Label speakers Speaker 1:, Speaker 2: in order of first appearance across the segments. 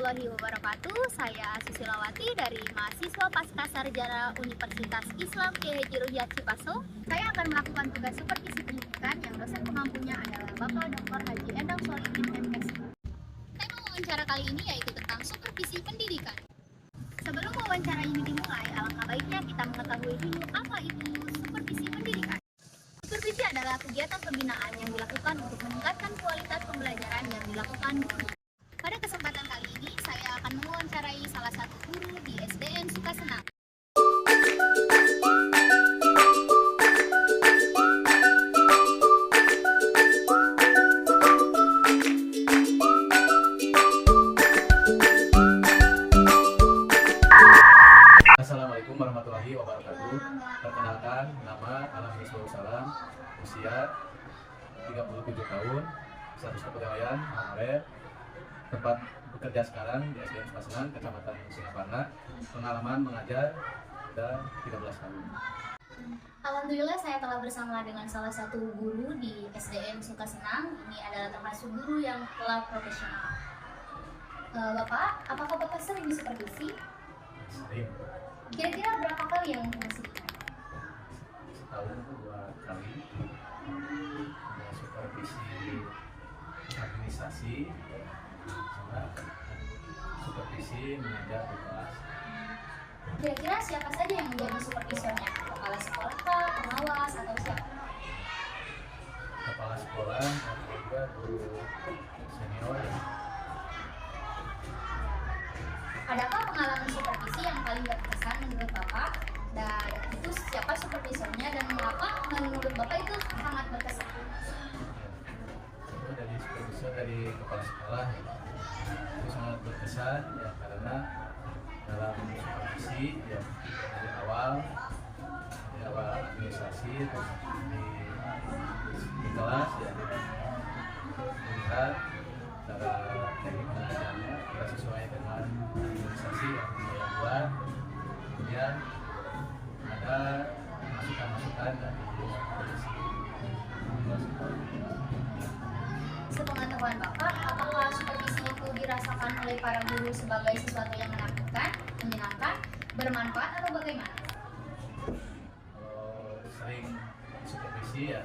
Speaker 1: warahmatullahi wabarakatuh. Saya Susilawati dari mahasiswa Pascasarjana Universitas Islam Kiai Haji Ruhyat Cipaso. Saya akan melakukan tugas supervisi pendidikan yang dosen pengampunya adalah Bapak Dr. Haji Endang Solihin MS. Tema wawancara kali ini yaitu tentang supervisi pendidikan. Sebelum wawancara ini dimulai, alangkah baiknya kita mengetahui dulu apa itu supervisi pendidikan. Supervisi adalah kegiatan pembinaan yang dilakukan untuk meningkatkan kualitas pembelajaran yang dilakukan guru. Pada kesempatan kali ini, saya akan mewawancarai salah satu guru di SDN Sukasenang.
Speaker 2: Assalamualaikum warahmatullahi wabarakatuh. Perkenalkan, nama Alhamdulillah, usia 37 tahun, status kepegawaian honorer, tempat bekerja sekarang di SDN Sukasenang, Kecamatan Singaparna. Pengalaman mengajar sudah 13 tahun.
Speaker 1: Alhamdulillah saya telah bersama dengan salah satu guru di SDN Sukasenang. Ini adalah termasuk guru yang telah profesional. Bapak, apakah Bapak sering disupervisi?
Speaker 2: Sering.
Speaker 1: Kira-kira berapa kali yang masih ditanya?
Speaker 2: Setahun 2 kali. Ada supervisi administrasi, sama supervisi mengajar di kelas.
Speaker 1: Kira-kira siapa saja yang menjadi supervisornya? Kepala sekolah kah, pengawas, atau siapa?
Speaker 2: Kepala sekolah dan juga guru senior.
Speaker 1: Adakah pengalaman supervisi yang paling berkesan menurut Bapak? Dan itu siapa supervisornya dan mengapa menurut Bapak itu sangat berkesan?
Speaker 2: Itu dari supervisor dari kepala sekolah ya. Itu sangat berkesan ya, karena dalam supervisi ya, dari awal administrasi terus di kelas ya, melihat cara teknik pengajarnya kita sesuai dengan administrasi yang saya buat. Kemudian ada masukan-masukan dari supervisi.
Speaker 1: Sepengetahuan Bapak, apakah supervisi itu dirasakan oleh para guru sebagai sesuatu yang menakutkan, menyenangkan, bermanfaat, atau bagaimana?
Speaker 2: Kalau sering supervisi ya,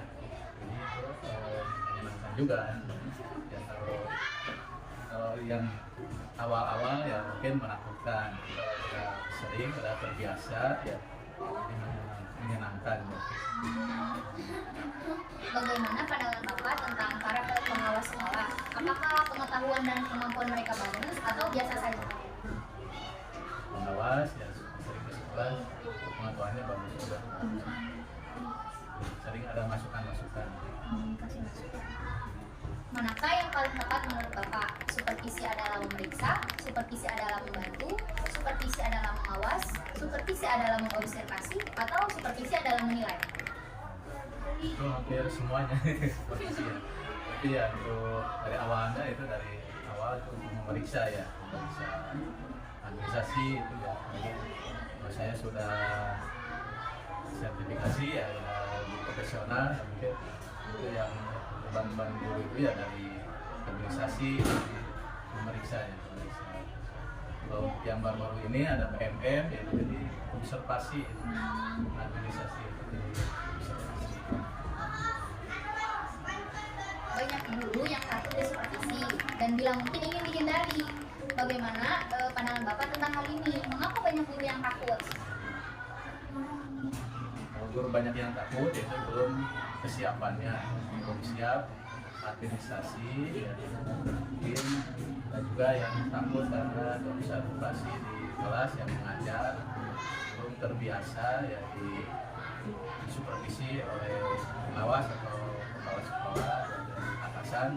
Speaker 2: ini itu menyenangkan juga. Ya, kalau yang awal-awal ya mungkin menakutkan. Kalau sudah sering, sudah terbiasa ya, ini menyenangkan.
Speaker 1: Bagaimana pandangan Bapak tentang para pengawas sekolah? Apakah pengetahuan dan kemampuan mereka bagus atau biasa saja?
Speaker 2: Pengawas ya sering ke sekolah, pengetahuannya bagus juga. Sering ada masukan-masukan.
Speaker 1: Manakah yang paling tepat menurut Bapak? Supervisi adalah memeriksa, supervisi adalah membantu, supervisi adalah mengawas, supervisi adalah mengobservasi, atau supervisi adalah menilai?
Speaker 2: Itu hampir semuanya supervisi ya. Tapi ya untuk dari awalnya itu dari awal itu memeriksa ya, memeriksa administrasi itu ya. Kalau saya sudah sertifikasi ya, di profesional ya, mungkin itu yang beban guru itu ya dari administrasi, memeriksa ya, memeriksa. Kalau yang baru-baru ini ada PMM ya, jadi observasi administrasi itu jadi observasi.
Speaker 1: Banyak guru yang takut disupervisi dan bilang mungkin ingin dihindari. Bagaimana pandangan Bapak tentang hal ini? Mengapa banyak guru yang takut?
Speaker 2: Kalau guru banyak yang takut itu belum kesiapannya, belum siap administrasi ya, mungkin dan juga yang takut karena observasi di kelas yang mengajar belum terbiasa ya di supervisi oleh pengawas atau kepala sekolah dan atasan,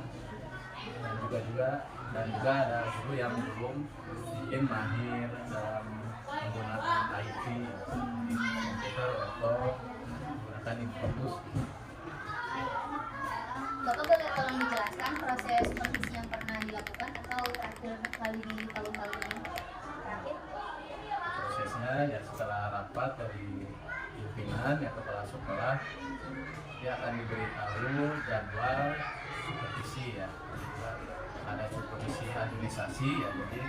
Speaker 2: dan juga ada guru yang belum mungkin mahir dalam menggunakan IT, komputer atau menggunakan infobus.
Speaker 1: Bapak boleh tolong dijelaskan proses supervisi yang pernah dilakukan atau terakhir kali di tahun-tahun ini? Terakhir?
Speaker 2: Prosesnya ya setelah rapat dari pimpinan ya kepala sekolah, dia akan diberitahu jadwal supervisi ya. Ada supervisi sisi administrasi ya, jadi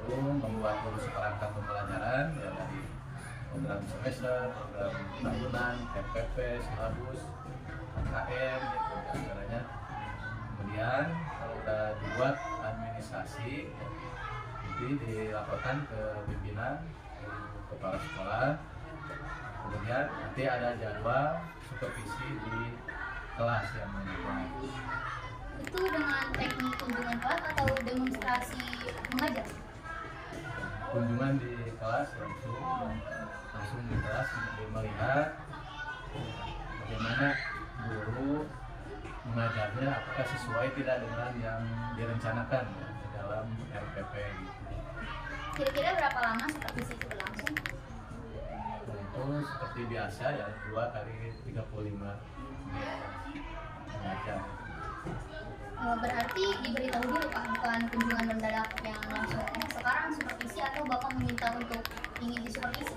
Speaker 2: guru membuat seperangkat pembelajaran ya, dari program semester, program tahunan, FPP, silabus, KKM gitu diantaranya. Kemudian kalau udah dibuat administrasi ya, jadi dilaporkan ke pimpinan, ke kepala sekolah. Kemudian nanti ada jadwal supervisi di kelas yang menunjukkan.
Speaker 1: Itu dengan teknik kunjungan kelas atau demonstrasi mengajar?
Speaker 2: Kunjungan di kelas langsung di kelas untuk melihat bagaimana guru mengajarnya, apakah sesuai tidak dengan yang direncanakan ya, di dalam RPP gitu.
Speaker 1: Kira-kira berapa lama supervisi itu berlangsung?
Speaker 2: Itu seperti biasa ya, 2 kali 35 menit mengajar.
Speaker 1: Berarti diberitahu dulu Pak, bukan kunjungan mendadak yang langsung sekarang supervisi, atau Bapak meminta untuk ingin disupervisi?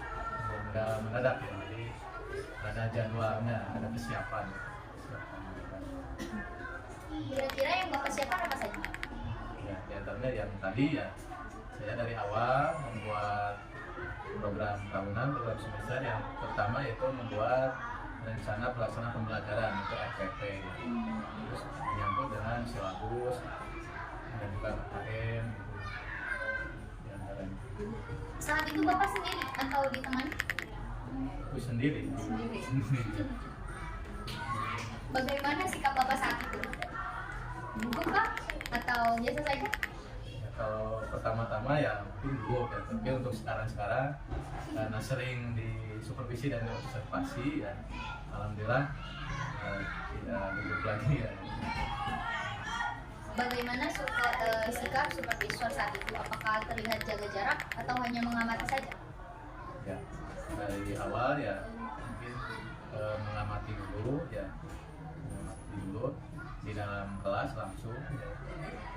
Speaker 2: Udah mendadak ya, jadi ada jadwalnya, ada kesiapan.
Speaker 1: Kira-kira yang Bapak siapkan apa saja?
Speaker 2: Ya, diantaranya yang tadi ya, saya dari awal membuat program tahunan, program semester. Yang pertama yaitu membuat rencana pelaksanaan pembelajaran untuk FPP, terus menyangkut dengan silabus dan juga KKM gitu, diantaranya.
Speaker 1: Saat itu Bapak sendiri atau ditemani?
Speaker 2: Aku sendiri.
Speaker 1: Bagaimana sikap Bapak saat itu? Gugup Pak? Atau biasa saja?
Speaker 2: Ya, kalau pertama-tama ya mungkin gugup ya, tapi untuk sekarang karena sering disupervisi dan diobservasi ya, alhamdulillah tidak gugup lagi ya.
Speaker 1: Bagaimana sikap supervisor saat itu? Apakah terlihat jaga jarak atau hanya mengamati saja?
Speaker 2: Ya, dari awal ya mungkin mengamati dulu ya, mengamati dulu di dalam kelas langsung ya,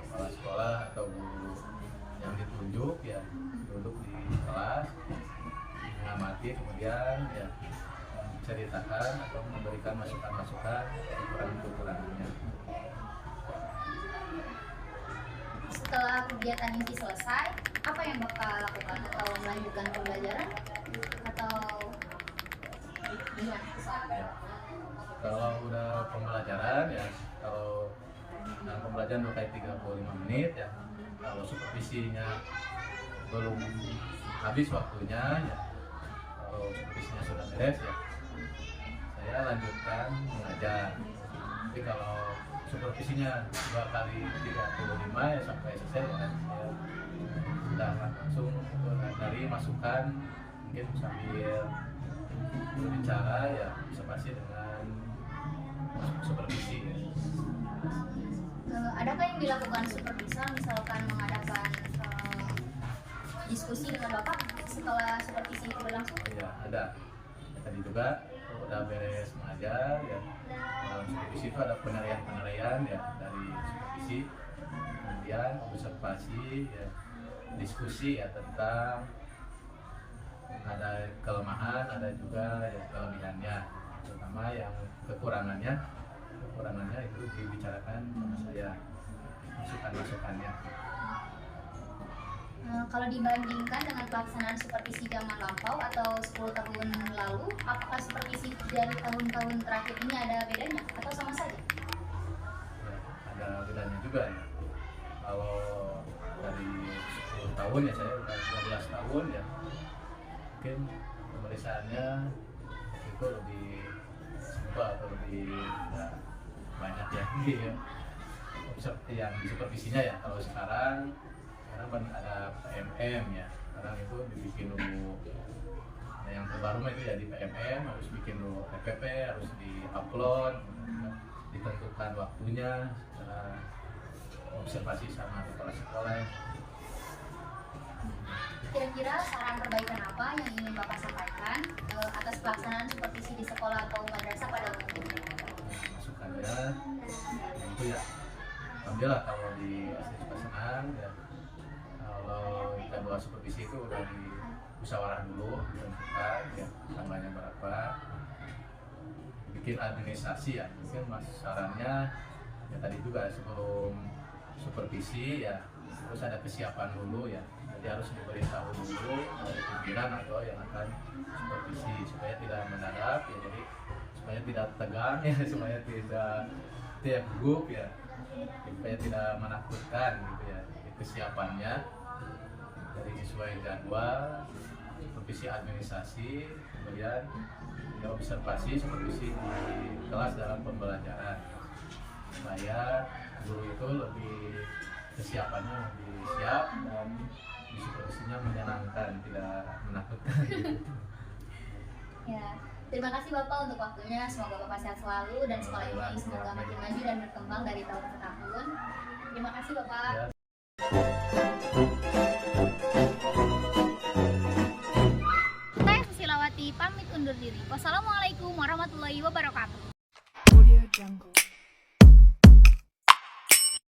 Speaker 2: kepala sekolah atau guru yang ditunjuk ya duduk di kelas mengamati, kemudian ya menceritakan atau memberikan masukan-masukan kekurangan-kekurangannya.
Speaker 1: Setelah kegiatan inti selesai, apa yang Bapak lakukan? Atau melanjutkan pembelajaran? Atau gimana?
Speaker 2: Ya, kalau udah pembelajaran ya, kalau pembelajaran 2 kali 35 menit ya, kalau supervisinya belum habis waktunya ya, kalau supervisinya sudah beres ya, saya lanjutkan mengajar. Tapi kalau supervisinya 2 kali 35 ya sampai selesai ya, saya sudah langsung dari masukan, mungkin sambil berbicara ya, observasi dengan supervisi ya.
Speaker 1: Adakah yang dilakukan supervisor, misalkan mengadakan diskusi dengan Bapak setelah supervisi itu berlangsung?
Speaker 2: Ya ada. Tadi juga udah beres mengajar ya, dalam supervisi itu ada penilaian ya dari supervisi, kemudian observasi ya, diskusi ya tentang ada kelemahan, ada juga ya kelebihannya, terutama yang kekurangannya itu dibicarakan sama saya, masukan-masukannya.
Speaker 1: Kalau dibandingkan dengan pelaksanaan supervisi zaman lampau atau 10 tahun lalu, apakah supervisi dari tahun-tahun terakhir ini ada bedanya atau sama saja?
Speaker 2: Ya, ada bedanya juga ya. Kalau dari 10 tahun ya, saya udah 12 tahun ya, mungkin pemeriksaannya itu lebih simpel atau lebih ya, banyak ya, yang di supervisinya ya. Kalau sekarang kan ada PMM ya, sekarang itu dibikin dulu. Nah, yang terbaru itu ya di PMM harus bikin dulu FPP, harus di-upload, ditentukan waktunya, observasi sama kepala sekolah.
Speaker 1: Kira-kira saran perbaikan apa yang ingin Bapak sampaikan atas pelaksanaan supervisi di sekolah atau madrasah pada umumnya?
Speaker 2: Masukannya itu ya, alhamdulillah kalau di SD Sukasenang ya, kalau jadwal supervisi itu udah di musyawarah dulu, ditentukan ya tambahnya berapa, bikin administrasi ya. Mungkin sarannya ya tadi juga sebelum supervisi ya, terus ada kesiapan dulu ya, jadi harus diberitahu dulu dari pimpinan atau yang akan supervisi supaya tidak mendadak ya, jadi supaya tidak tegang ya, supaya tidak gugup ya, supaya tidak menakutkan gitu ya. Jadi kesiapannya dari sesuai jadwal, supervisi administrasi, kemudian ya, observasi supervisi di kelas dalam pembelajaran supaya guru itu lebih kesiapannya lebih siap dan supervisinya menyenangkan, tidak menakutkan.
Speaker 1: Ya, terima kasih Bapak untuk waktunya. Semoga Bapak sehat selalu dan sekolah ini semoga makin maju dan berkembang dari tahun ke tahun. Terima kasih Bapak.
Speaker 2: Ya.
Speaker 1: Saya Susilawati pamit undur diri. Wassalamualaikum warahmatullahi wabarakatuh.
Speaker 3: Audio Jungle.